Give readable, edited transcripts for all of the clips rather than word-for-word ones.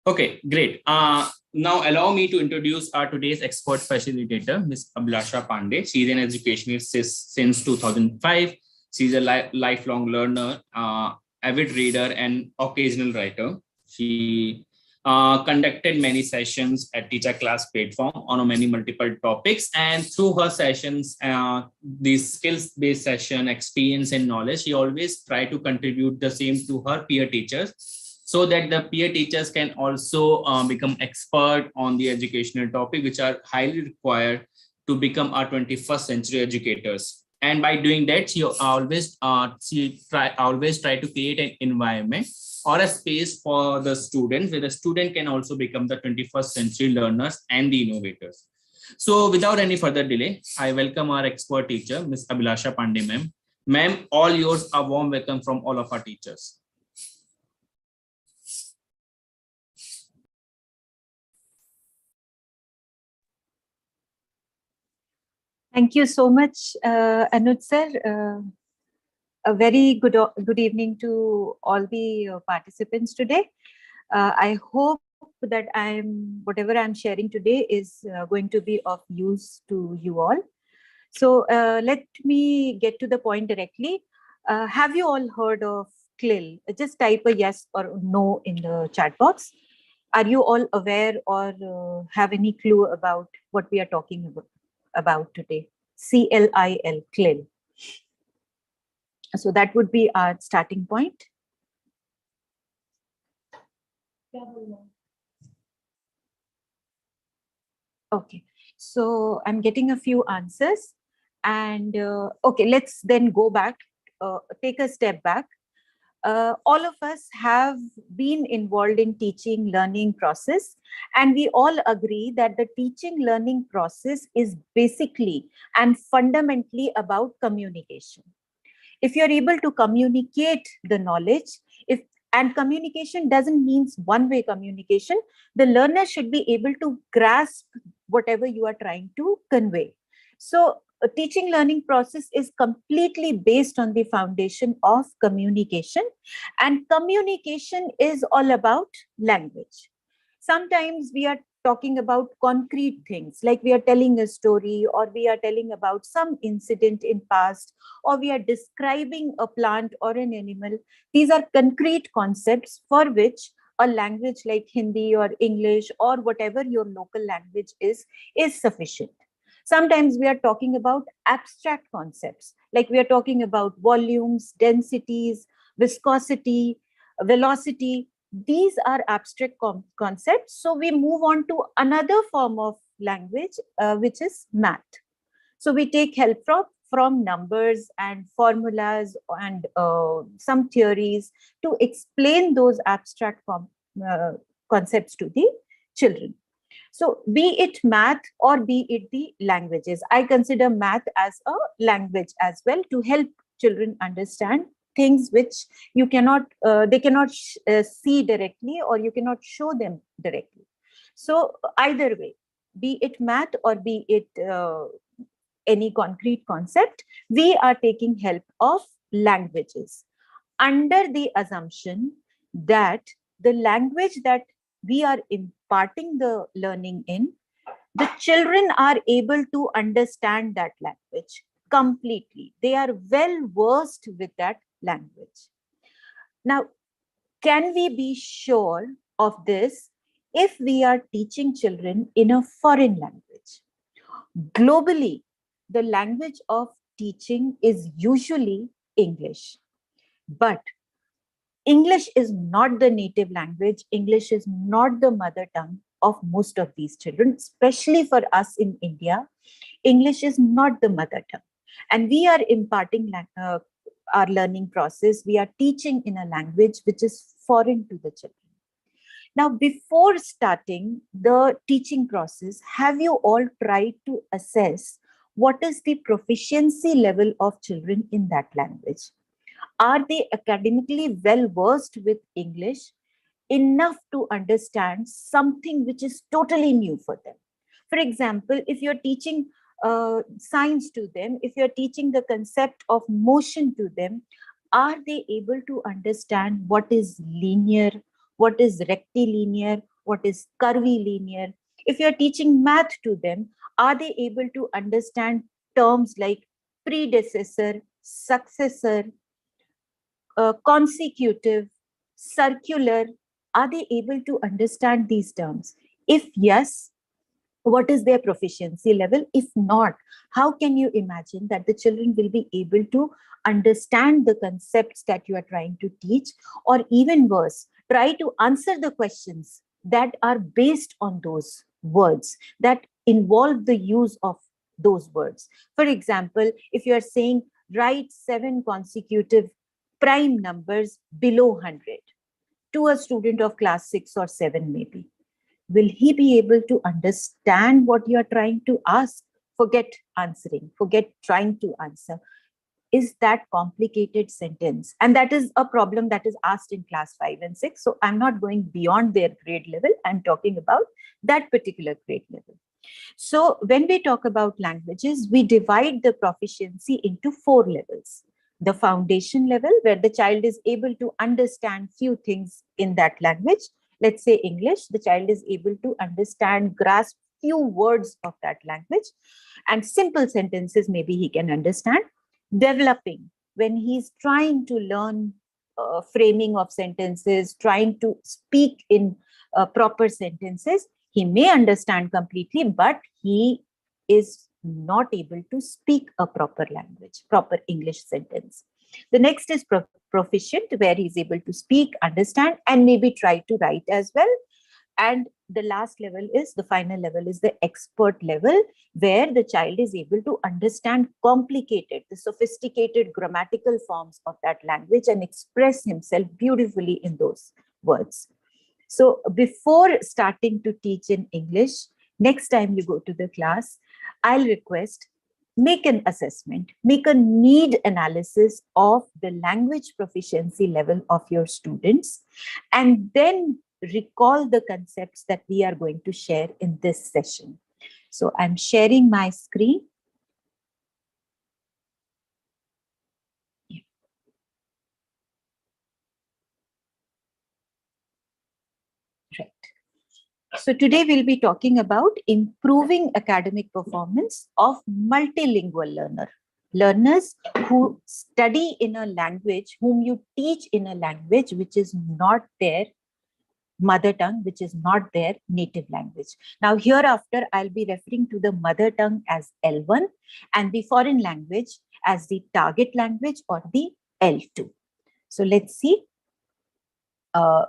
Okay, great. Now allow me to introduce our today's expert facilitator, Ms. Abhilasha Pandey. She is an educationist since 2005. She's a lifelong learner, avid reader, and occasional writer. She conducted many sessions at Teacher Class platform on many multiple topics, and through her sessions, these skills-based session, experience and knowledge, she always try to contribute the same to her peer teachers, so that the peer teachers can also become expert on the educational topic, which are highly required to become our 21st century educators. And by doing that, she always try to create an environment or a space for the students where the student can also become the 21st century learners and the innovators. So without any further delay, I welcome our expert teacher, Ms. Abhilasha Pandey, ma'am. Ma'am, all yours, a warm welcome from all of our teachers. Thank you so much, Anuj sir. A very good evening to all the participants today. I hope that whatever I'm sharing today is going to be of use to you all. So let me get to the point directly. Have you all heard of CLIL? Just type a yes or no in the chat box. Are you all aware or have any clue about what we are talking about today? CLIL, CLIL. So that would be our starting point. Okay, so I'm getting a few answers, and okay, let's then go back, take a step back. All of us have been involved in teaching learning process, and we all agree that the teaching learning process is basically and fundamentally about communication. If you're able to communicate the knowledge, and communication doesn't mean one-way communication, the learner should be able to grasp whatever you are trying to convey. So a teaching learning process is completely based on the foundation of communication, and communication is all about language. Sometimes we are talking about concrete things, like we are telling a story, or we are telling about some incident in past, or we are describing a plant or an animal. These are concrete concepts for which a language like Hindi or English or whatever your local language is sufficient. Sometimes we are talking about abstract concepts, like we are talking about volumes, densities, viscosity, velocity. These are abstract concepts. So we move on to another form of language, which is math. So we take help from numbers and formulas and some theories to explain those abstract concepts to the children. So be it math or be it the languages, I consider math as a language as well, to help children understand things which you cannot, they cannot see directly, or you cannot show them directly. So either way, be it math or be it any concrete concept, we are taking help of languages under the assumption that the language that we are imparting the learning in, the children are able to understand that language completely. They are well versed with that language. Now, can we be sure of this if we are teaching children in a foreign language? Globally, the language of teaching is usually English. But English is not the native language. English is not the mother tongue of most of these children, especially for us in India. English is not the mother tongue. And we are imparting our learning process. We are teaching in a language which is foreign to the children. Now, before starting the teaching process, have you all tried to assess what is the proficiency level of children in that language? Are they academically well versed with English enough to understand something which is totally new for them? For example, if you're teaching science to them, if you're teaching the concept of motion to them, are they able to understand what is linear, what is rectilinear, what is curvilinear. If you're teaching math to them, are they able to understand terms like predecessor, successor, consecutive, circular? Are they able to understand these terms? If yes, what is their proficiency level? If not, how can you imagine that the children will be able to understand the concepts that you are trying to teach, or even worse, try to answer the questions that are based on those words, that involve the use of those words? For example, if you are saying write 7 consecutive prime numbers below 100 to a student of class 6 or 7 maybe, will he be able to understand what you are trying to ask? Forget answering, forget trying to answer. Is that complicated sentence? And that is a problem that is asked in class 5 and 6. So I'm not going beyond their grade level. I'm talking about that particular grade level. So when we talk about languages, we divide the proficiency into 4 levels. The foundation level, where the child is able to understand few things in that language. Let's say English, the child is able to understand, grasp few words of that language, and simple sentences maybe he can understand. Developing, when he's trying to learn framing of sentences, trying to speak in proper sentences, he may understand completely, but he is not able to speak a proper language, proper English sentence. The next is proficient, where he's able to speak, understand, and maybe try to write as well. And the last level is, the final level is the expert level, where the child is able to understand complicated, the sophisticated grammatical forms of that language and express himself beautifully in those words. So before starting to teach in English, next time you go to the class, I'll request, make an assessment, make a need analysis of the language proficiency level of your students, and then recall the concepts that we are going to share in this session. So I'm sharing my screen. Right. So today we'll be talking about improving academic performance of multilingual learners who study in a language, whom you teach in a language which is not their mother tongue, which is not their native language. Now hereafter, I'll be referring to the mother tongue as L1 and the foreign language as the target language or the L2. So let's see.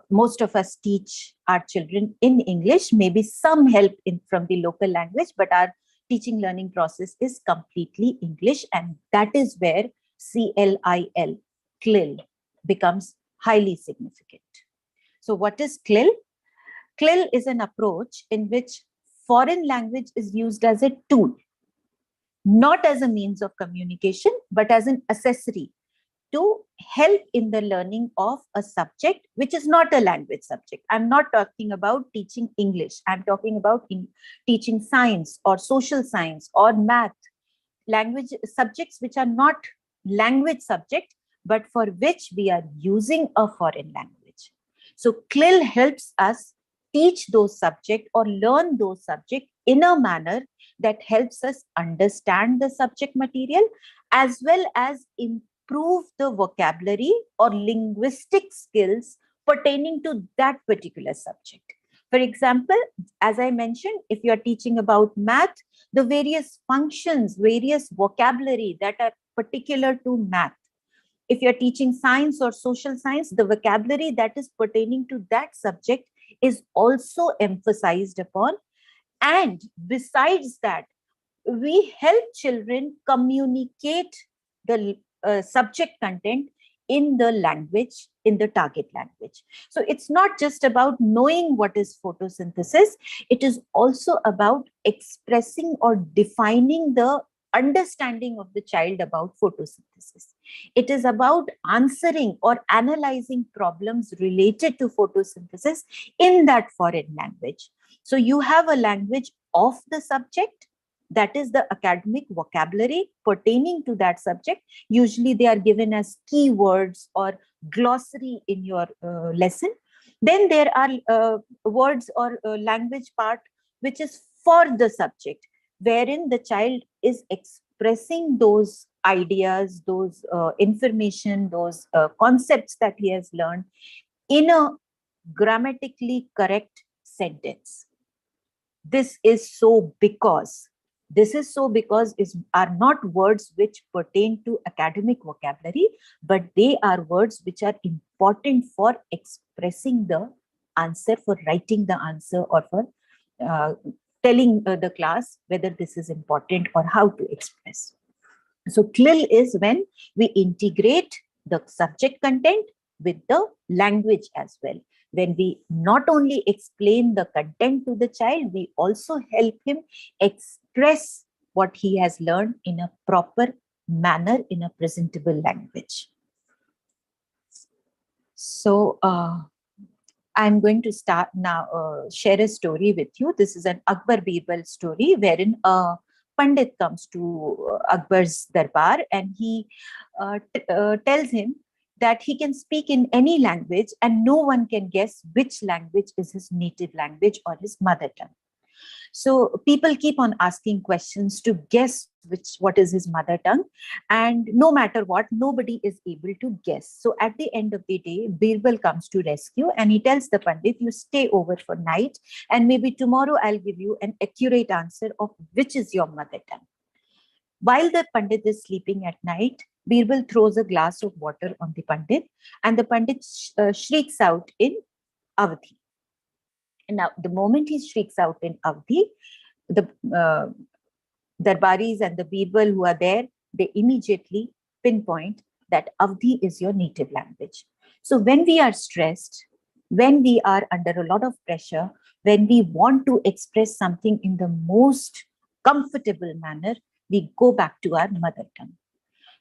Most of us teach our children in English, maybe some help from the local language, but our teaching learning process is completely English, and that is where CLIL becomes highly significant. So what is CLIL? CLIL is an approach in which foreign language is used as a tool, not as a means of communication, but as an accessory to help in the learning of a subject which is not a language subject. I'm not talking about teaching English. I'm talking about teaching science or social science or math, language subjects which are not language subject, but for which we are using a foreign language. So CLIL helps us teach those subjects or learn those subjects in a manner that helps us understand the subject material, as well as improve the vocabulary or linguistic skills pertaining to that particular subject. For example, as I mentioned, if you are teaching about math, the various functions, various vocabulary that are particular to math. If you're teaching science or social science, the vocabulary that is pertaining to that subject is also emphasized upon. And besides that, we help children communicate the subject content in the language, in the target language. So it's not just about knowing what is photosynthesis, it is also about expressing or defining the understanding of the child about photosynthesis. It is about answering or analyzing problems related to photosynthesis in that foreign language. So you have a language of the subject, that is the academic vocabulary pertaining to that subject. Usually they are given as keywords or glossary in your lesson. Then there are words or language part which is for the subject, wherein the child is expressing those ideas, those information, those concepts that he has learned in a grammatically correct sentence. This is so because are not words which pertain to academic vocabulary, but they are words which are important for expressing the answer, for writing the answer, or for uh, telling the class whether this is important or how to express. So CLIL is when we integrate the subject content with the language as well. When we not only explain the content to the child, we also help him express what he has learned in a proper manner, in a presentable language. So I'm going to start now, share a story with you. This is an Akbar Birbal story wherein a Pandit comes to Akbar's darbar, and he tells him that he can speak in any language and no one can guess which language is his native language or his mother tongue. So people keep on asking questions to guess what is his mother tongue, and no matter what, nobody is able to guess. So at the end of the day, Birbal comes to rescue, and he tells the Pandit, "You stay over for night, and maybe tomorrow I'll give you an accurate answer of which is your mother tongue." While the Pandit is sleeping at night, Birbal throws a glass of water on the Pandit, and the Pandit shrieks out in Avadhi. And now, the moment he shrieks out in Avadhi, the Darbaris and the Birbal who are there, they immediately pinpoint that Avadhi is your native language. So when we are stressed, when we are under a lot of pressure, when we want to express something in the most comfortable manner, we go back to our mother tongue.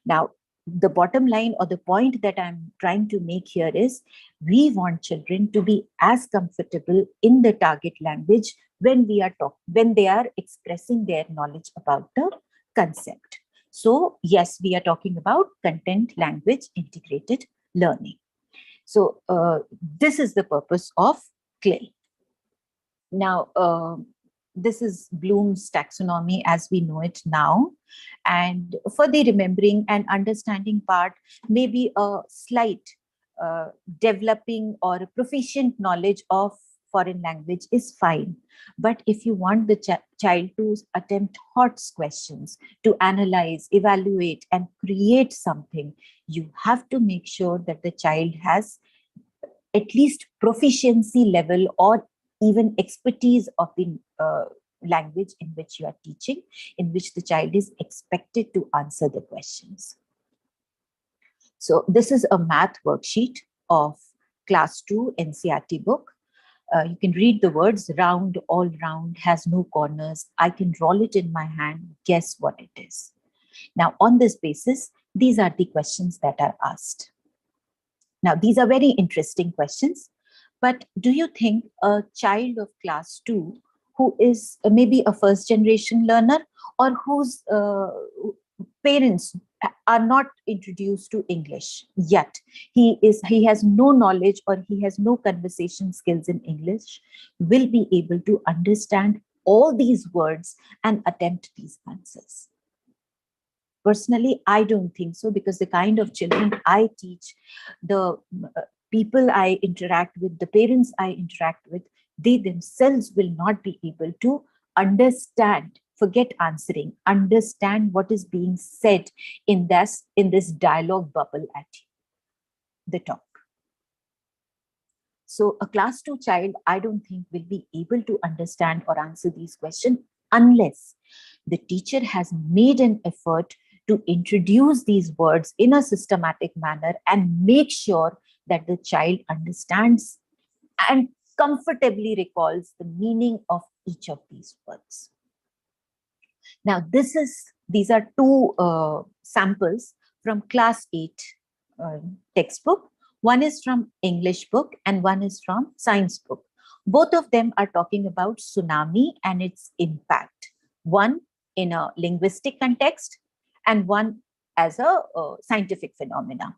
Now, the bottom line or the point that I'm trying to make here is we want children to be as comfortable in the target language when they are expressing their knowledge about the concept. So yes, we are talking about content language integrated learning. So this is the purpose of CLIL. Now, this is Bloom's taxonomy as we know it now. And for the remembering and understanding part, maybe a slight developing or proficient knowledge of foreign language is fine. But if you want the child to attempt hot questions, to analyze, evaluate, and create something, you have to make sure that the child has at least proficiency level or even expertise of the language in which you are teaching, in which the child is expected to answer the questions. So this is a math worksheet of class 2 NCERT book. You can read the words: round, all round, has no corners. I can roll it in my hand. Guess what it is? Now, on this basis, these are the questions that are asked. Now, these are very interesting questions. But do you think a child of class 2 who is maybe a first generation learner or whose parents are not introduced to English yet, he has no knowledge or he has no conversation skills in English, will be able to understand all these words and attempt these answers? Personally, I don't think so, because the kind of children I teach, the people I interact with, the parents I interact with, they themselves will not be able to understand, forget answering, understand what is being said in this dialogue bubble at the top. So a class 2 child, I don't think will be able to understand or answer these questions unless the teacher has made an effort to introduce these words in a systematic manner and make sure that the child understands and comfortably recalls the meaning of each of these words. Now, these are two samples from class 8 textbook. One is from English book and one is from science book. Both of them are talking about tsunami and its impact. One in a linguistic context and one as a scientific phenomena.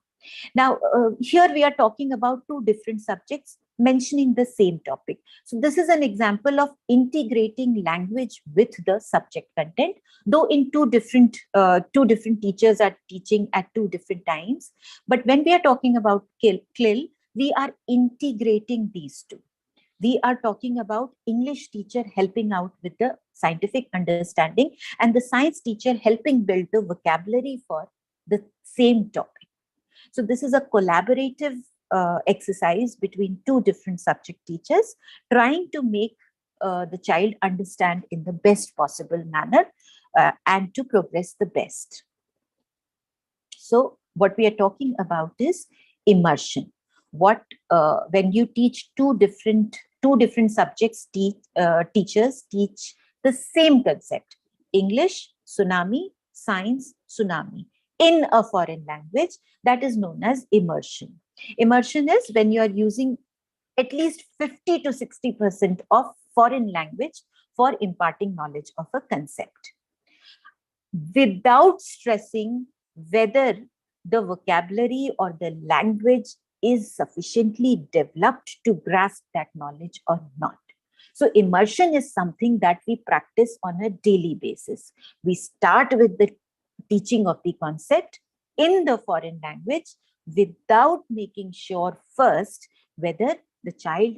Now, here we are talking about two different subjects, mentioning the same topic. So this is an example of integrating language with the subject content, though in two different teachers are teaching at two different times. But when we are talking about CLIL, we are integrating these two. We are talking about English teacher helping out with the scientific understanding and the science teacher helping build the vocabulary for the same topic. So this is a collaborative exercise between two different subject teachers trying to make the child understand in the best possible manner and to progress the best. So what we are talking about is immersion. When you teach two different subjects, teachers teach the same concept: English tsunami, science tsunami, in a foreign language. That is known as immersion. Immersion is when you are using at least 50 to 60% of foreign language for imparting knowledge of a concept, without stressing whether the vocabulary or the language is sufficiently developed to grasp that knowledge or not. So immersion is something that we practice on a daily basis. We start with the teaching of the concept in the foreign language without making sure first whether the child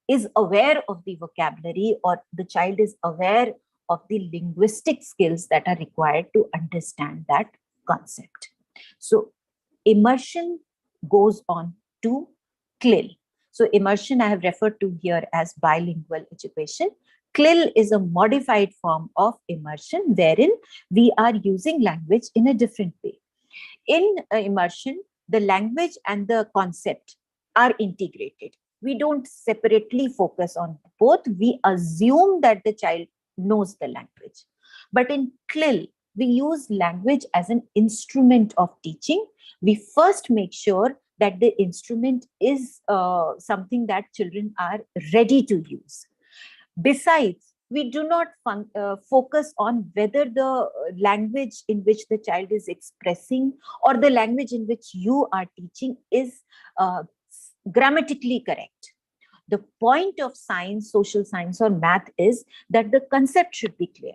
is aware of the vocabulary or the child is aware of the linguistic skills that are required to understand that concept. So immersion goes on to CLIL. So immersion I have referred to here as bilingual education. CLIL is a modified form of immersion wherein we are using language in a different way. In immersion, the language and the concept are integrated. We don't separately focus on both. We assume that the child knows the language. But in CLIL, we use language as an instrument of teaching. We first make sure that the instrument is something that children are ready to use. Besides, we do not focus on whether the language in which the child is expressing or the language in which you are teaching is grammatically correct. The point of science, social science, or math is that the concept should be clear.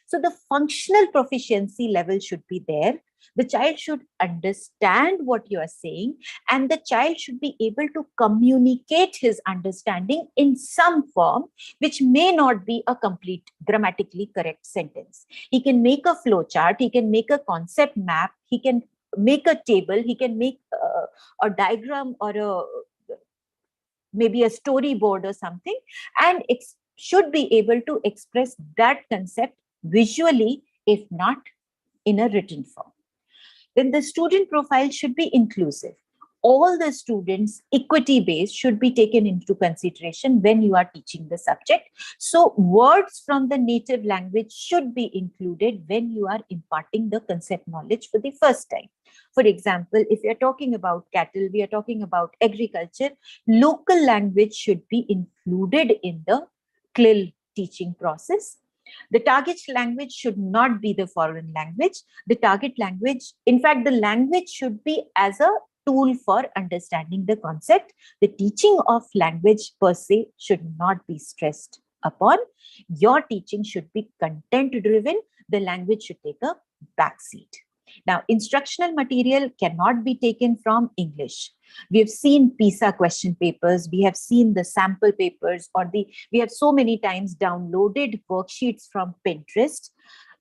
So the functional proficiency level should be there. The child should understand what you are saying, and the child should be able to communicate his understanding in some form, which may not be a complete grammatically correct sentence. He can make a flow chart, he can make a concept map, he can make a table, he can make a diagram or maybe a storyboard or something, and should be able to express that concept visually, if not in a written form. Then the student profile should be inclusive. All the students, equity based, should be taken into consideration when you are teaching the subject. So words from the native language should be included when you are imparting the concept knowledge for the first time. For example, if we are talking about cattle, we are talking about agriculture, local language should be included in the CLIL teaching process. The target language should not be the foreign language. The target language, in fact, the language should be as a tool for understanding the concept. The teaching of language per se should not be stressed upon. Your teaching should be content driven. The language should take a backseat. Now, instructional material cannot be taken from English. We have seen PISA question papers, we have seen the sample papers, we have so many times downloaded worksheets from Pinterest.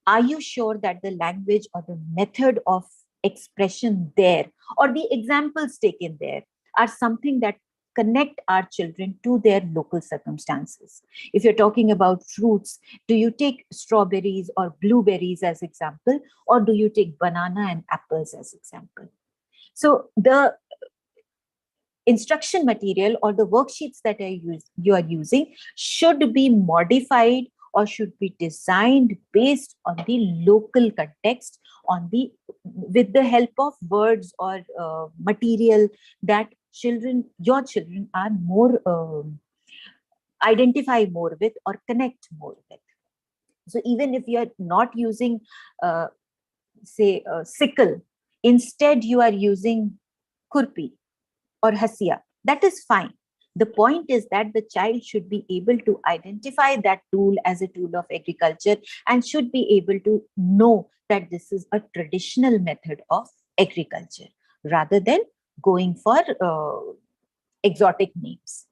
Are you sure that the language or the method of expression there or the examples taken there are something that connect our children to their local circumstances? If you're talking about fruits, do you take strawberries or blueberries as example, or do you take banana and apples as example? So the instruction material or the worksheets that you are using should be modified or should be designed based on the local context, with the help of words or material that your children are more identify more with or connect more with. So even if you are not using say sickle, instead you are using kurpi or hasiya, that is fine. The point is that the child should be able to identify that tool as a tool of agriculture and should be able to know that this is a traditional method of agriculture rather than going for exotic names.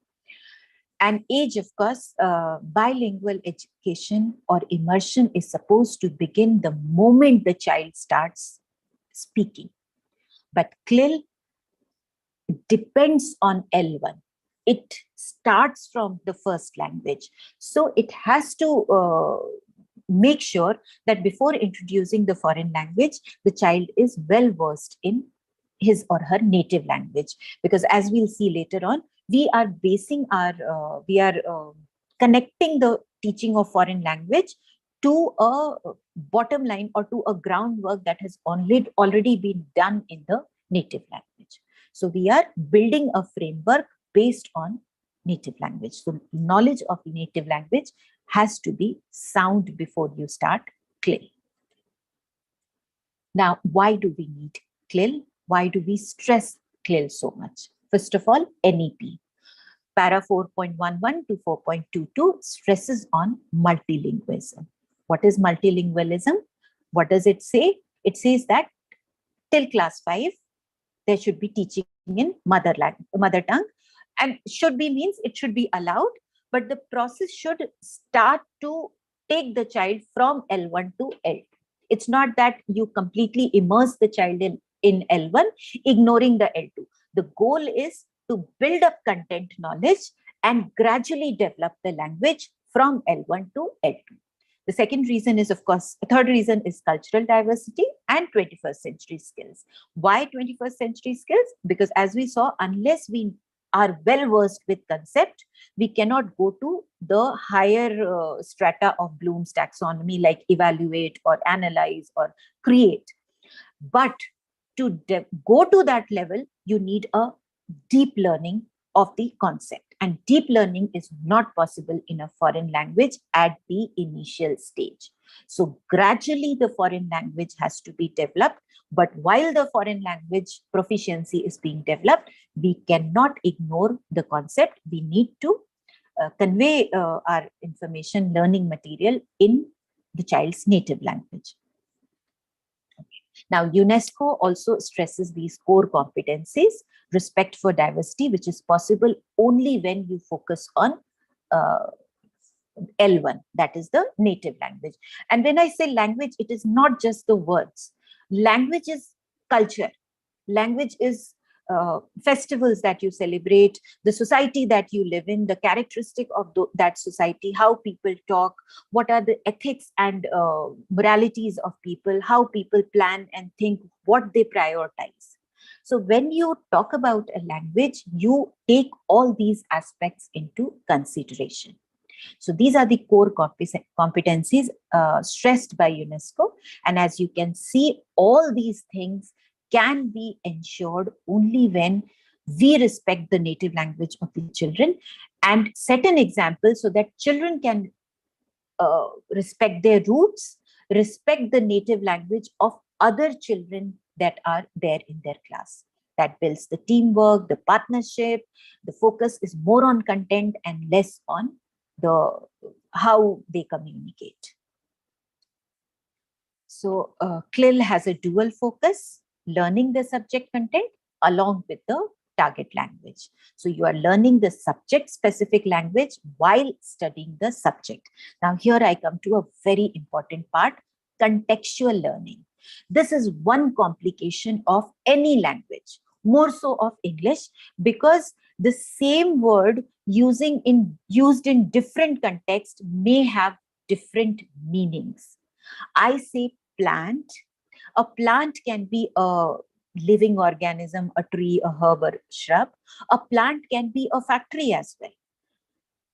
And age, of course, bilingual education or immersion is supposed to begin the moment the child starts speaking. But CLIL depends on L1. It starts from the first language. So it has to make sure that before introducing the foreign language, the child is well versed in his or her native language. Because as we'll see later on, we are basing our, connecting the teaching of foreign language to a bottom line or to a groundwork that has already been done in the native language. So we are building a framework based on native language. So knowledge of native language has to be sound before you start CLIL. Now, why do we need CLIL? Why do we stress CLIL so much? First of all, NEP. Para 4.11 to 4.22 stresses on multilingualism. What is multilingualism? What does it say? It says that till class 5, there should be teaching in mother tongue, and should be means it should be allowed, but the process should start to take the child from L1 to L2. It's not that you completely immerse the child in L1, ignoring the L2. The goal is to build up content knowledge and gradually develop the language from L1 to L2. The second reason is, of course, the third reason is cultural diversity and 21st century skills. Why 21st century skills? Because as we saw, unless we are well versed with concept, we cannot go to the higher strata of Bloom's taxonomy, like evaluate or analyze or create. But to go to that level, you need a deep learning of the concept. And deep learning is not possible in a foreign language at the initial stage. So gradually the foreign language has to be developed. But while the foreign language proficiency is being developed, we cannot ignore the concept. We need to convey our information learning material in the child's native language. Now, UNESCO also stresses these core competencies: respect for diversity, which is possible only when you focus on L1, that is the native language. And when I say language, it is not just the words. Language is culture. Language is festivals that you celebrate, the society that you live in, the characteristic of that society, how people talk, what are the ethics and moralities of people, how people plan and think, what they prioritize. So when you talk about a language, you take all these aspects into consideration. So these are the core competencies stressed by UNESCO. And as you can see, all these things can be ensured only when we respect the native language of the children and set an example so that children can respect their roots, respect the native language of other children that are there in their class. That builds the teamwork, the partnership. The focus is more on content and less on how they communicate. So CLIL has a dual focus: learning the subject content along with the target language. So you are learning the subject specific language while studying the subject. Now here I come to a very important part: contextual learning. This is one complication of any language, more so of English, because the same word used in different contexts may have different meanings. I say plant. A plant can be a living organism, a tree, a herb, or shrub. A plant can be a factory as well.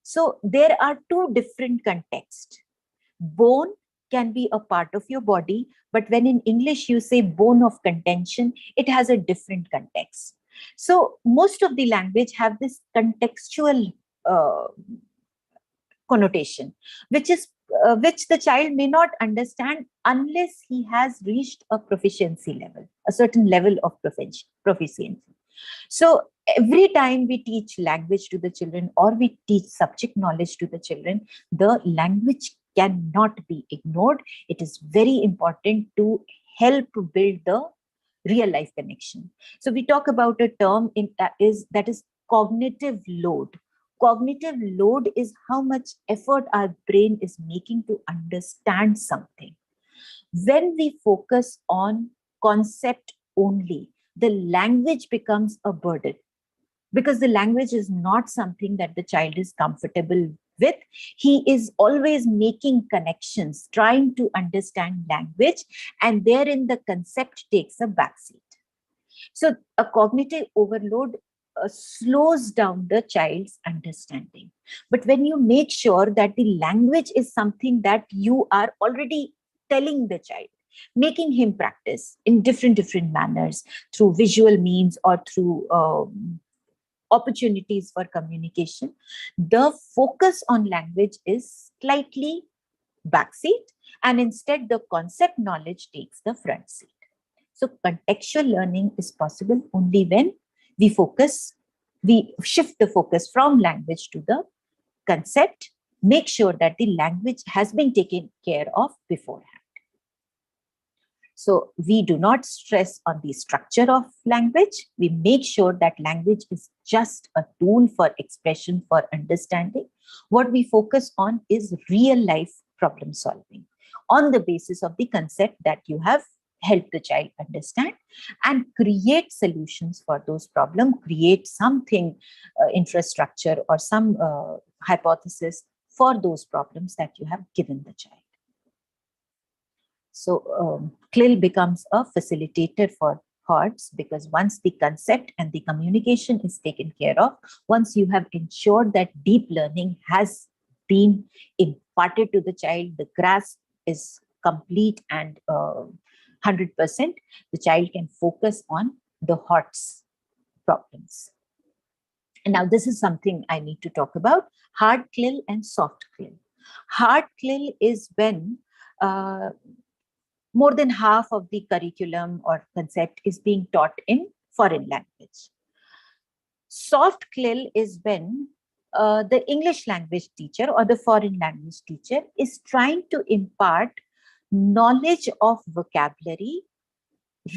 So there are two different contexts. Bone can be a part of your body, but when in English you say bone of contention, it has a different context. So most of the language have this contextual connotation, which the child may not understand unless he has reached a proficiency level, a certain level of proficiency. So every time we teach language to the children or we teach subject knowledge to the children, the language cannot be ignored. It is very important to help build the real life connection. So we talk about a term that is cognitive load. Cognitive load is how much effort our brain is making to understand something. When we focus on concept only, the language becomes a burden, because the language is not something that the child is comfortable with. He is always making connections, trying to understand language, and therein the concept takes a backseat. So a cognitive overload slows down the child's understanding. But when you make sure that the language is something that you are already telling the child, making him practice in different manners through visual means or through opportunities for communication, the focus on language is slightly backseat, and instead the concept knowledge takes the front seat. So contextual learning is possible only when we shift the focus from language to the concept, make sure that the language has been taken care of beforehand. So we do not stress on the structure of language. We make sure that language is just a tool for expression, for understanding. What we focus on is real life problem solving on the basis of the concept that you have helped the child understand, and create solutions for those problems, create something, infrastructure or some hypothesis for those problems that you have given the child. So CLIL becomes a facilitator for HOTS, because once the concept and the communication is taken care of, once you have ensured that deep learning has been imparted to the child, the grasp is complete and 100%, the child can focus on the HOTS problems. And now this is something I need to talk about: hard CLIL and soft CLIL. Hard CLIL is when more than half of the curriculum or concept is being taught in foreign language. Soft CLIL is when the English language teacher or the foreign language teacher is trying to impart knowledge of vocabulary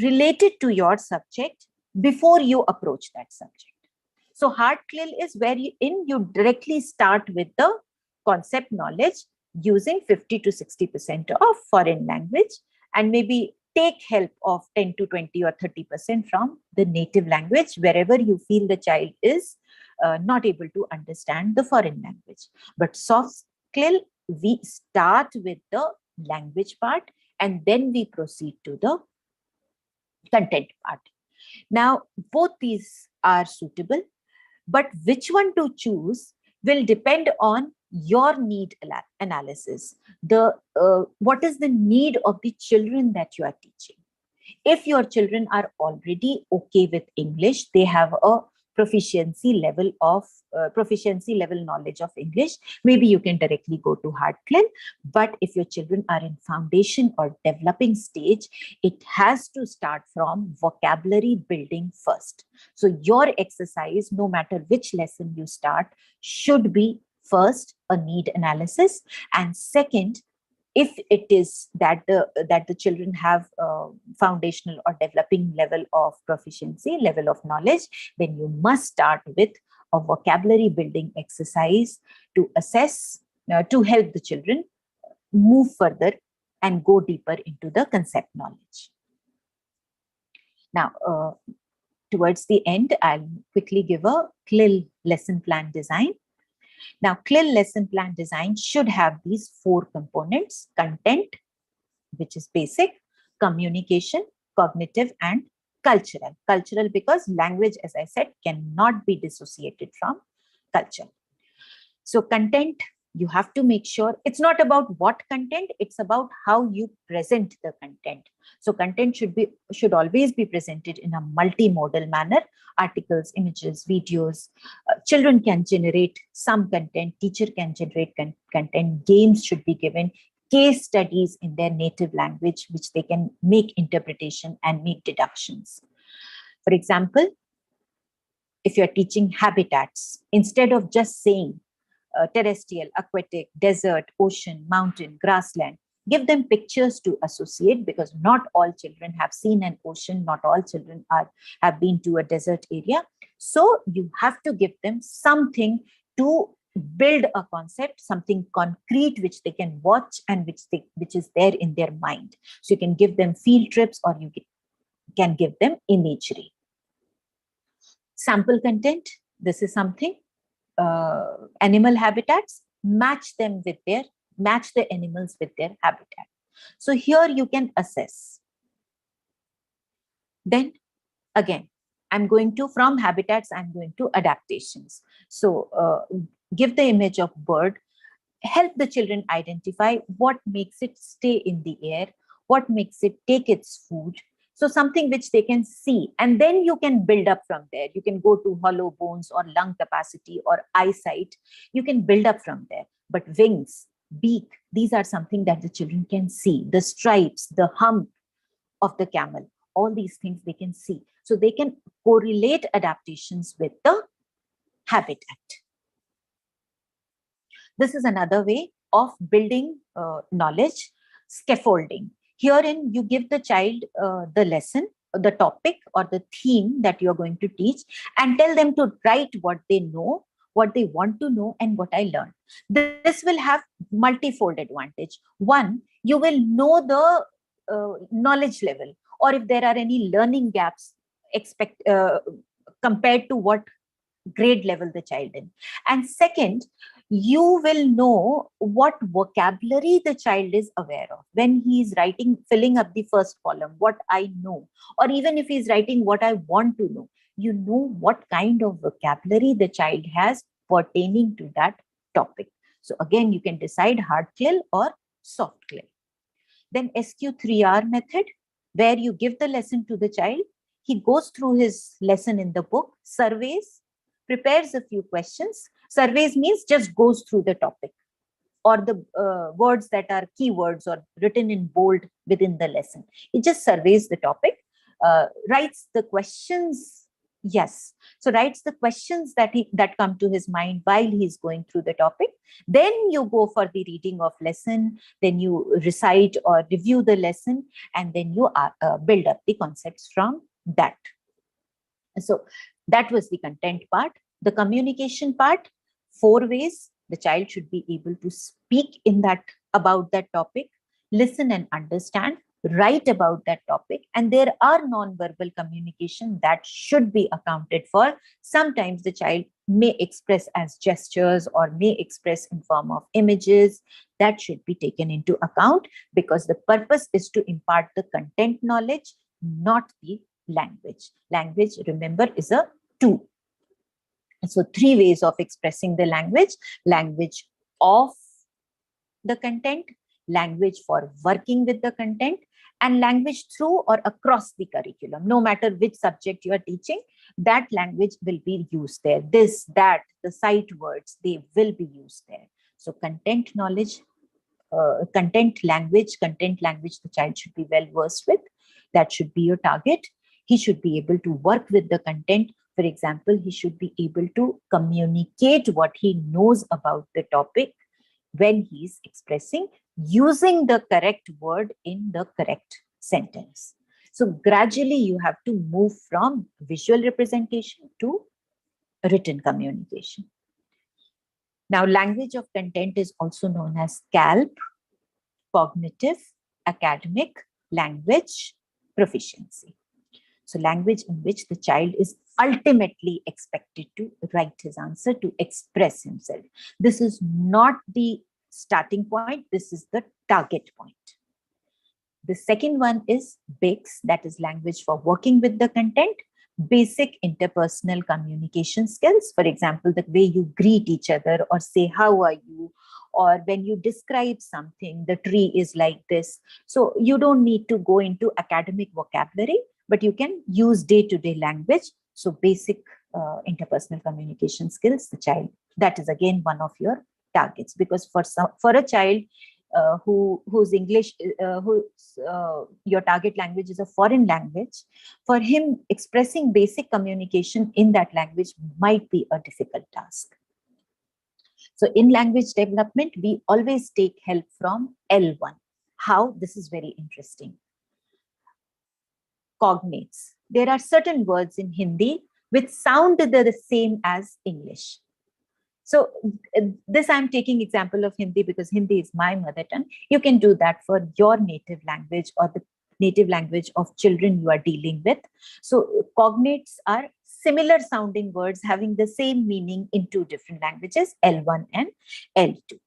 related to your subject before you approach that subject. So hard CLIL is where you directly start with the concept knowledge using 50 to 60% of foreign language, and maybe take help of 10 to 20 or 30% from the native language wherever you feel the child is not able to understand the foreign language. But soft CLIL, we start with the language part and then we proceed to the content part. Now, both these are suitable, but which one to choose will depend on your need analysis. What is the need of the children that you are teaching? If your children are already okay with English, they have a proficiency level knowledge of English, maybe you can directly go to hard CLIL. But if your children are in foundation or developing stage, it has to start from vocabulary building first. So your exercise, no matter which lesson you start, should be first a need analysis, and second, if it is that the children have foundational or developing level of proficiency, level of knowledge, then you must start with a vocabulary building exercise to assess, to help the children move further and go deeper into the concept knowledge. Now, towards the end, I'll quickly give a CLIL lesson plan design. Now, CLIL lesson plan design should have these 4 components: content, which is basic, communication, cognitive, and cultural. Cultural because language, as I said, cannot be dissociated from culture. So content, you have to make sure it's not about what content, it's about how you present the content. So content should always be presented in a multimodal manner: articles, images, videos. Children can generate some content, teacher can generate content, games should be given, case studies in their native language, which they can make interpretation and make deductions. For example, if you're teaching habitats, instead of just saying terrestrial, aquatic, desert, ocean, mountain, grassland, give them pictures to associate, because not all children have seen an ocean, not all children have been to a desert area. So you have to give them something to build a concept, something concrete which they can watch and which is there in their mind. So you can give them field trips, or you can give them imagery. Sample content, this is something. Animal habitats, match the animals with their habitat. So here you can assess. Then again, from habitats, I'm going to adaptations. So give the image of bird, help the children identify what makes it stay in the air, what makes it take its food. So something which they can see, and then you can build up from there. You can go to hollow bones or lung capacity or eyesight. You can build up from there. But wings, beak, these are something that the children can see. The stripes, the hump of the camel, all these things they can see. So they can correlate adaptations with the habitat. This is another way of building knowledge, scaffolding. Herein, you give the child the lesson, the topic or the theme that you are going to teach, and tell them to write what they know, what they want to know, and what I learned. This will have multifold advantage. One, you will know the knowledge level, or if there are any learning gaps compared to what grade level the child in. And second, you will know what vocabulary the child is aware of when he's writing, filling up the first column, what I know, or even if he's writing what I want to know, you know what kind of vocabulary the child has pertaining to that topic. So again, you can decide hard CLIL or soft CLIL. Then SQ3R method, where you give the lesson to the child, he goes through his lesson in the book, surveys, prepares a few questions. Surveys means just goes through the topic, or the words that are keywords or written in bold within the lesson. It just surveys the topic, writes the questions. Yes. So writes the questions that come to his mind while he's going through the topic. Then you go for the reading of lesson. Then you recite or review the lesson, and then you build up the concepts from that. So that was the content part. The communication part, 4 ways the child should be able to speak about that topic, listen and understand, write about that topic, and there are non-verbal communication that should be accounted for. Sometimes the child may express as gestures or may express in form of images. That should be taken into account, because the purpose is to impart the content knowledge, not the language. Language, remember, is a tool. So 3 ways of expressing the language: language of the content, language for working with the content, and language through or across the curriculum. No matter which subject you are teaching, that language will be used there. This, that, the sight words, they will be used there. So content knowledge, content language the child should be well versed with. That should be your target. He should be able to work with the content. For example, he should be able to communicate what he knows about the topic when he's expressing, using the correct word in the correct sentence. So gradually you have to move from visual representation to written communication. Now, language of content is also known as CALP, cognitive, academic, language, proficiency. So language in which the child is ultimately expected to write his answer, to express himself. This is not the starting point. This is the target point. The second one is BICS, that is language for working with the content. Basic interpersonal communication skills. For example, the way you greet each other or say, how are you? Or when you describe something, the tree is like this. So you don't need to go into academic vocabulary, but you can use day-to-day language. So basic interpersonal communication skills, the child, that is again one of your targets, because for a child, whose English, your target language is a foreign language, for him expressing basic communication in that language might be a difficult task. So in language development, we always take help from L1. How? This is very interesting. Cognates. There are certain words in Hindi which sound the same as English. So this I'm taking example of Hindi because Hindi is my mother tongue. You can do that for your native language or the native language of children you are dealing with. So cognates are similar sounding words having the same meaning in two different languages, L1 and L2.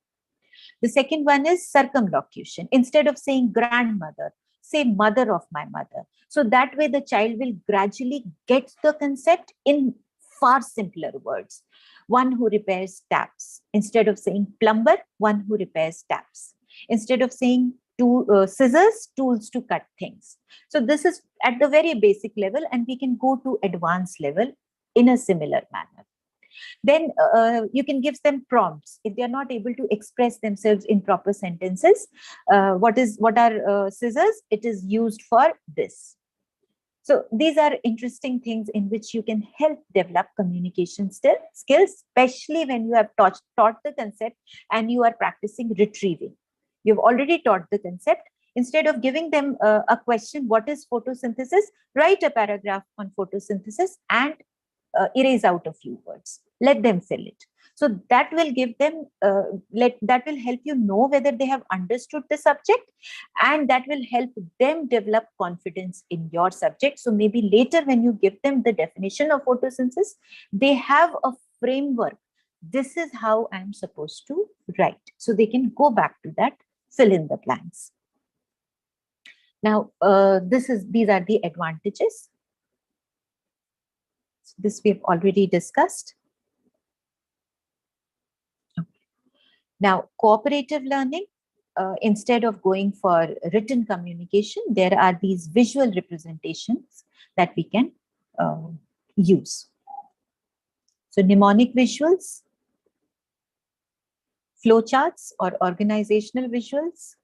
The second one is circumlocution. Instead of saying grandmother, say mother of my mother. So that way the child will gradually get the concept in far simpler words. One who repairs taps. Instead of saying plumber, one who repairs taps. Instead of saying scissors, tools to cut things. So this is at the very basic level, and we can go to advanced level in a similar manner. Then you can give them prompts. If they are not able to express themselves in proper sentences, what are scissors? It is used for this. So these are interesting things in which you can help develop communication skills, especially when you have taught the concept and you are practicing retrieving. You've already taught the concept. Instead of giving them a question, what is photosynthesis? Write a paragraph on photosynthesis and erase out a few words. Let them fill it. So that will give them, that will help you know whether they have understood the subject, and that will help them develop confidence in your subject. So maybe later when you give them the definition of photosynthesis, they have a framework. This is how I'm supposed to write. So they can go back to that, fill in the blanks. Now, these are the advantages. This we've already discussed. Now, cooperative learning, instead of going for written communication, there are these visual representations that we can use. So mnemonic visuals, flowcharts or organizational visuals,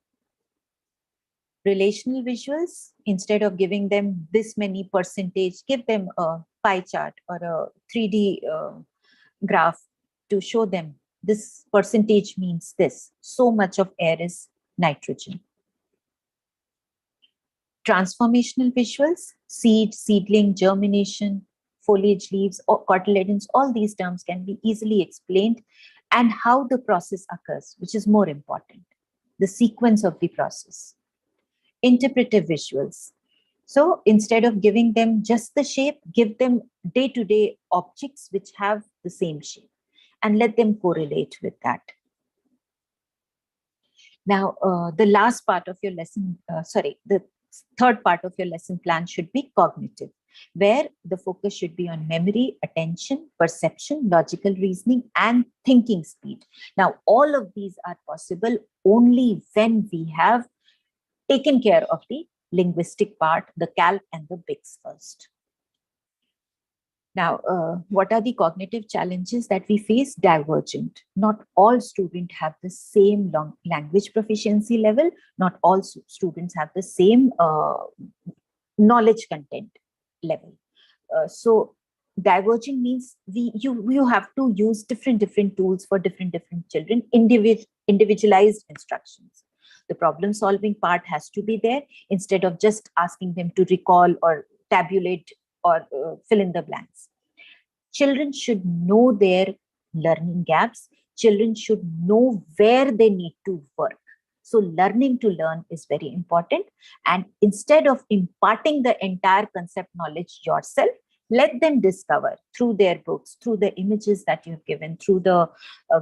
relational visuals. Instead of giving them this many percentage, give them a pie chart or a 3D graph to show them this percentage means this. So much of air is nitrogen. Transformational visuals, seed, seedling, germination, foliage, leaves, or cotyledons, all these terms can be easily explained, and how the process occurs, which is more important, the sequence of the process. Interpretive visuals. So instead of giving them just the shape, give them day-to-day objects which have the same shape, and let them correlate with that. Now, the last part of your lesson, the third part of your lesson plan should be cognitive, where the focus should be on memory, attention, perception, logical reasoning, and thinking speed. Now, all of these are possible only when we have taken care of the linguistic part, the calc and the BICS first. Now, what are the cognitive challenges that we face? Divergent. Not all students have the same language proficiency level. Not all students have the same knowledge content level. So diverging means you have to use different tools for different children, individualized instructions. The problem solving part has to be there instead of just asking them to recall or tabulate or fill in the blanks. Children should know their learning gaps. Children should know where they need to work. So learning to learn is very important. And instead of imparting the entire concept knowledge yourself, let them discover through their books, through the images that you have given, through the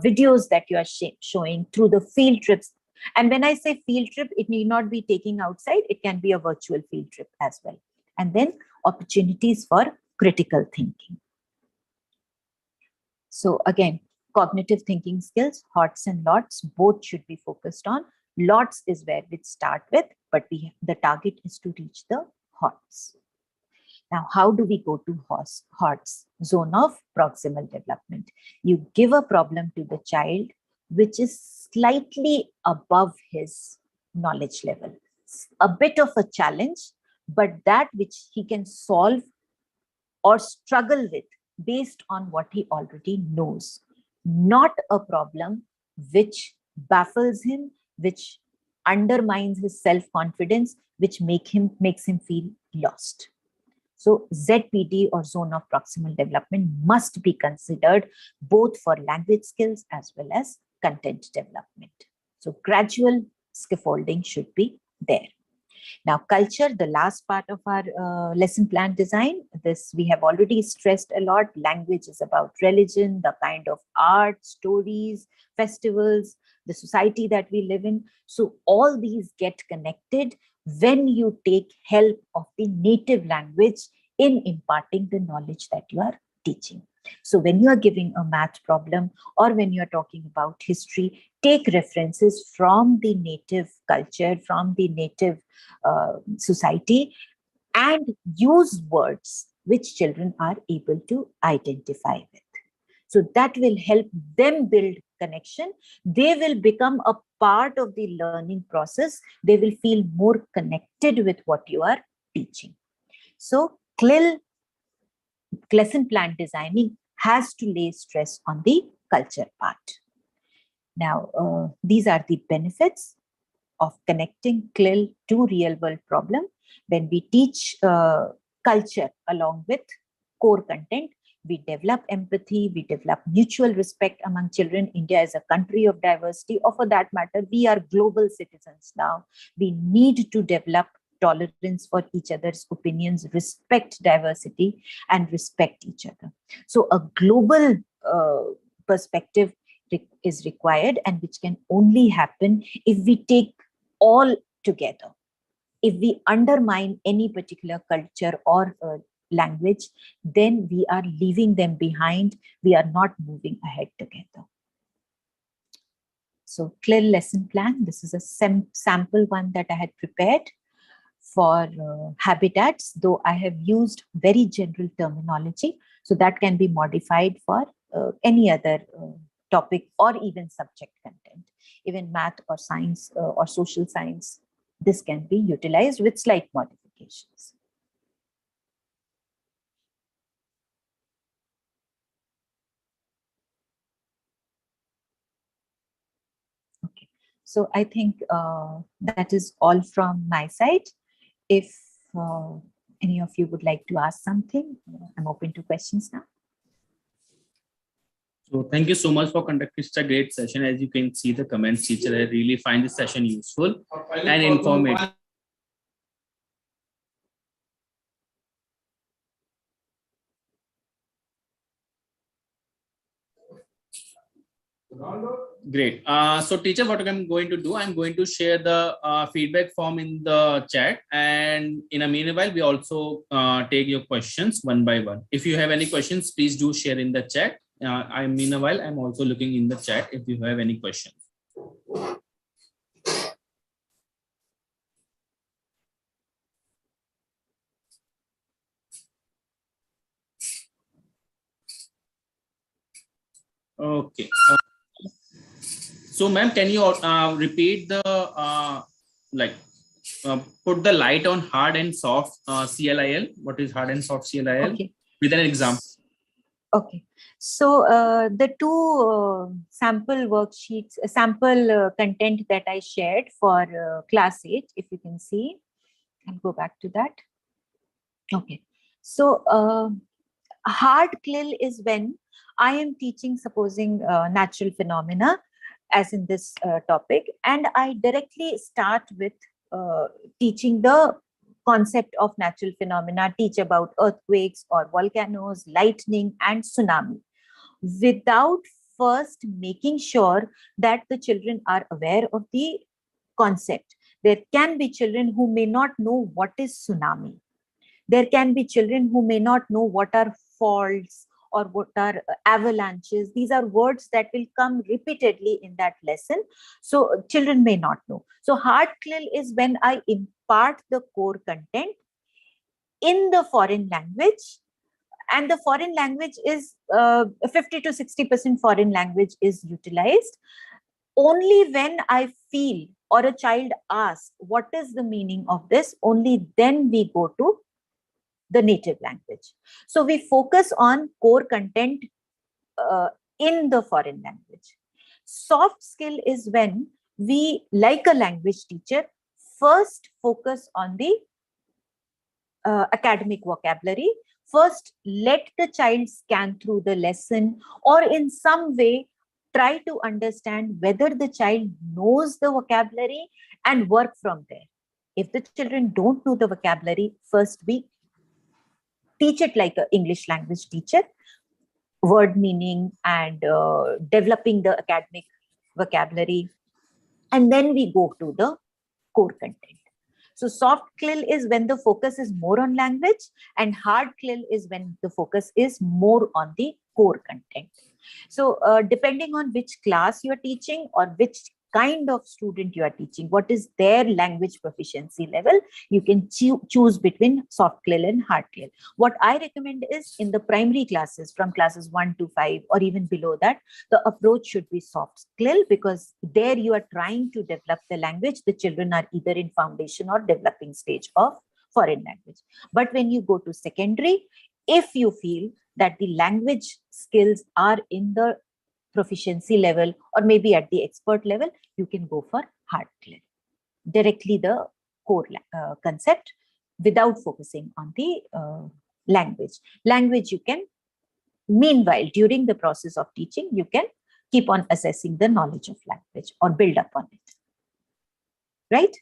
videos that you are showing, through the field trips. And when I say field trip, it need not be taking outside. It can be a virtual field trip as well. And then opportunities for critical thinking. So again, cognitive thinking skills, HOTS and LOTS, both should be focused on. LOTS is where we start with, but the target is to reach the HOTS. Now, how do we go to HOTS? Zone of proximal development. You give a problem to the child which is slightly above his knowledge level. A bit of a challenge, but that which he can solve or struggle with based on what he already knows. Not a problem which baffles him, which undermines his self-confidence, which makes him feel lost. So ZPD, or zone of proximal development, must be considered both for language skills as well as content development. So gradual scaffolding should be there. Now, culture, the last part of our lesson plan design, this we have already stressed a lot. Language is about religion, the kind of art, stories, festivals, the society that we live in. So all these get connected when you take help of the native language in imparting the knowledge that you are teaching. So when you are giving a math problem or when you are talking about history, take references from the native culture, from the native society, and use words which children are able to identify with. So that will help them build connection. They will become a part of the learning process. They will feel more connected with what you are teaching. So CLIL, lesson plan designing, has to lay stress on the culture part. Now, these are the benefits of connecting CLIL to real world problem. When we teach culture along with core content, we develop empathy, we develop mutual respect among children. India is a country of diversity, or for that matter, we are global citizens now. We need to develop tolerance for each other's opinions, respect diversity, and respect each other. So a global perspective is required, and which can only happen if we take all together. If we undermine any particular culture or language, then we are leaving them behind. We are not moving ahead together. So CLIL lesson plan, this is a sample one that I had prepared for habitats, though I have used very general terminology. So that can be modified for any other topic or even subject content. Even math or science or social science, this can be utilized with slight modifications. Okay, so I think that is all from my side. If any of you would like to ask something, I'm open to questions now. So thank you so much for conducting such a great session. As you can see the comments, teacher, I really find this session useful and informative. Great. So teacher, what I'm going to do, I'm going to share the feedback form in the chat, and in a meanwhile, we also take your questions one by one. If you have any questions, please do share in the chat. Meanwhile, I'm also looking in the chat if you have any questions. Okay. So, ma'am, can you repeat the put the light on hard and soft CLIL? What is hard and soft CLIL? Okay. With an example. Okay. So the two sample worksheets, sample content that I shared for class 8, if you can see, I'll go back to that. Okay. So hard CLIL is when I am teaching, supposing natural phenomena, as in this topic, and I directly start with teaching the concept of natural phenomena, teach about earthquakes or volcanoes, lightning, and tsunami, without first making sure that the children are aware of the concept. There can be children who may not know what is tsunami. There can be children who may not know what are faults or what are avalanches. These are words that will come repeatedly in that lesson. So children may not know. So hard CLIL is when I impart the core content in the foreign language, and the foreign language is 50 to 60% foreign language is utilized. only when I feel or a child asks, what is the meaning of this? Only then we go to the native language. So we focus on core content in the foreign language. Soft skill is when we, like a language teacher, first focus on the academic vocabulary. First, let the child scan through the lesson, or in some way try to understand whether the child knows the vocabulary and work from there. If the children don't know the vocabulary, first we teach it like an English language teacher, word meaning and developing the academic vocabulary. And then we go to the core content. So soft CLIL is when the focus is more on language, and hard CLIL is when the focus is more on the core content. So depending on which class you are teaching or which kind of student you are teaching, what is their language proficiency level, you can choose between soft CLIL and hard CLIL. What I recommend is in the primary classes from classes 1 to 5 or even below that, the approach should be soft CLIL, because there you are trying to develop the language. The children are either in foundation or developing stage of foreign language. But when you go to secondary, if you feel that the language skills are in the proficiency level or maybe at the expert level, you can go for hard CLIL, directly the core concept without focusing on the language. Language you can, meanwhile, during the process of teaching, you can keep on assessing the knowledge of language or build up on it. Right?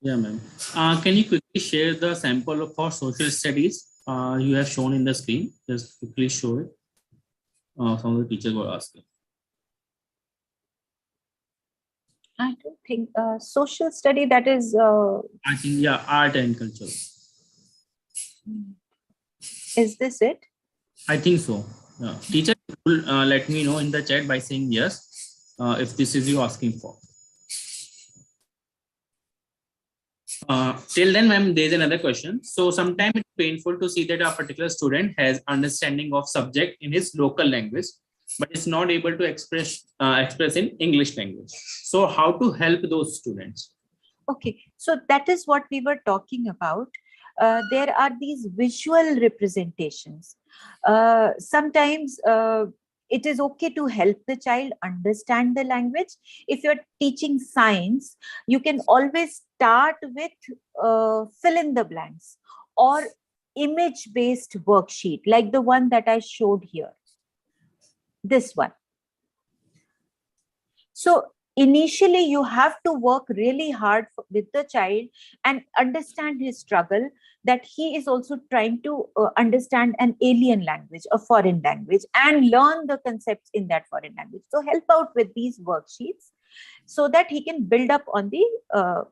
Yeah, ma'am. Can you quickly share the sample for social studies you have shown in the screen? Just quickly show it. Some of the teachers were asking. I don't think social study, that is... I think, yeah, art and culture. Is this it? I think so. Yeah. Teacher will let me know in the chat by saying yes, if this is you asking for. Till then, ma'am, there's another question. So sometimes it's painful to see that a particular student has understanding of subject in his local language, but is not able to express in English language. So how to help those students? Okay, so that is what we were talking about. There are these visual representations. Sometimes it is okay to help the child understand the language. If you're teaching science, you can always start with fill in the blanks or image-based worksheet, like the one that I showed here. This one. So initially, you have to work really hard with the child and understand his struggle, that he is also trying to understand an alien language, a foreign language, and learn the concepts in that foreign language. So help out with these worksheets so that he can build up on the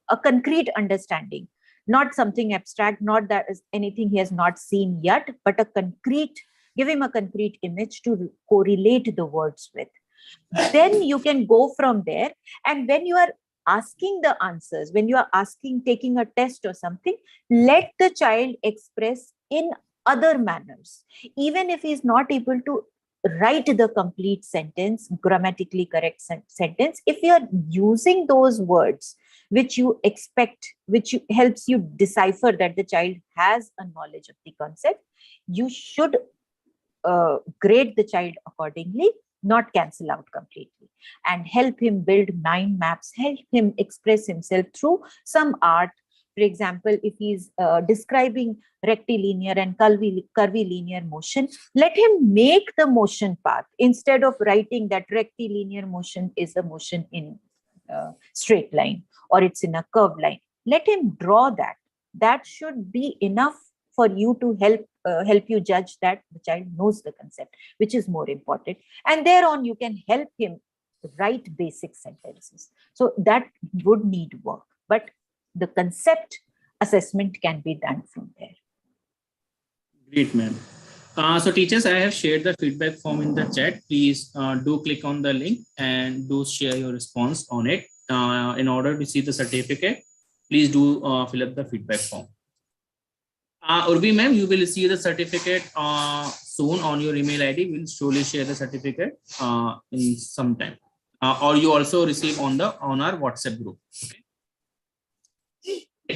a concrete understanding, not something abstract, not that is anything he has not seen yet, but a concrete, give him a concrete image to correlate the words with. Then you can go from there. And when you are asking the answers, when you are asking, taking a test or something, let the child express in other manners. Even if he is not able to write the complete sentence, grammatically correct sentence, if you are using those words which you expect, which helps you decipher that the child has a knowledge of the concept, you should grade the child accordingly, not cancel out completely, and help him build mind maps, help him express himself through some art. For example, if he's describing rectilinear and curvilinear motion, let him make the motion path instead of writing that rectilinear motion is a motion in straight line or it's in a curved line. Let him draw that. That should be enough for you to help you judge that the child knows the concept, which is more important. And thereon you can help him write basic sentences. So that would need work, but the concept assessment can be done from there. Great, ma'am. So teachers, I have shared the feedback form in the chat. Please do click on the link and do share your response on it. In order to see the certificate, please do fill up the feedback form. Urbi ma'am, you will see the certificate soon on your email ID. We'll surely share the certificate in some time. or you also receive on our WhatsApp group.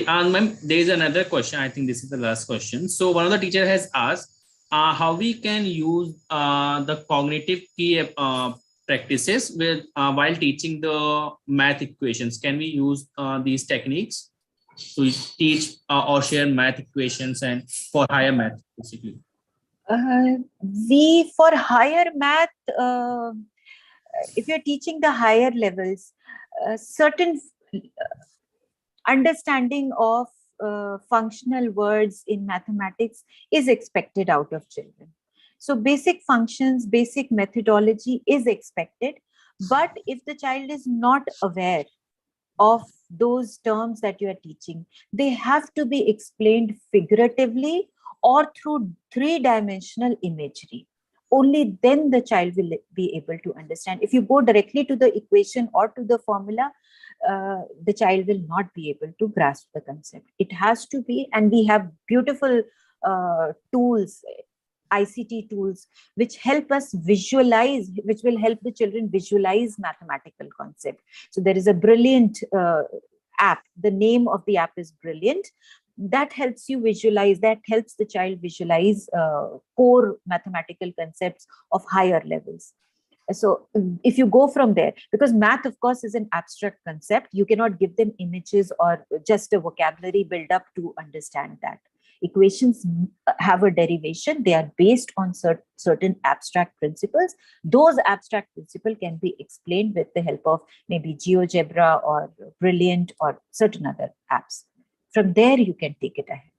And ma'am, there is another question. I think this is the last question. So one of the teacher has asked how we can use the cognitive key practices with while teaching the math equations. Can we use these techniques to teach or share math equations and for higher math basically? We for higher math, if you're teaching the higher levels, certain understanding of functional words in mathematics is expected out of children. So basic functions, basic methodology is expected. But if the child is not aware of those terms that you are teaching, they have to be explained figuratively or through three-dimensional imagery. Only then the child will be able to understand. If you go directly to the equation or to the formula, the child will not be able to grasp the concept. It has to be, and we have beautiful tools, ICT tools, which help us visualize, which will help the children visualize mathematical concept. So there is a brilliant app. The name of the app is Brilliant. That helps you visualize, that helps the child visualize core mathematical concepts of higher levels. So if you go from there, because math, of course, is an abstract concept, you cannot give them images or just a vocabulary build up to understand that. Equations have a derivation. They are based on certain abstract principles. Those abstract principles can be explained with the help of maybe GeoGebra or Brilliant or certain other apps. From there, you can take it ahead.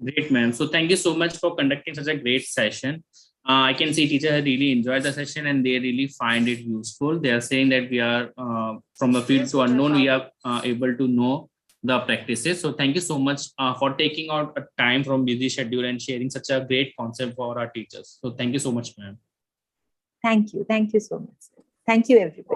Great, ma'am. So thank you so much for conducting such a great session. I can see teachers have really enjoyed the session and they really find it useful. They are saying that we are from the field to unknown, we are able to know the practices. So thank you so much for taking out a time from busy schedule and sharing such a great concept for our teachers. So thank you so much, ma'am. Thank you. Thank you so much. Thank you, everybody.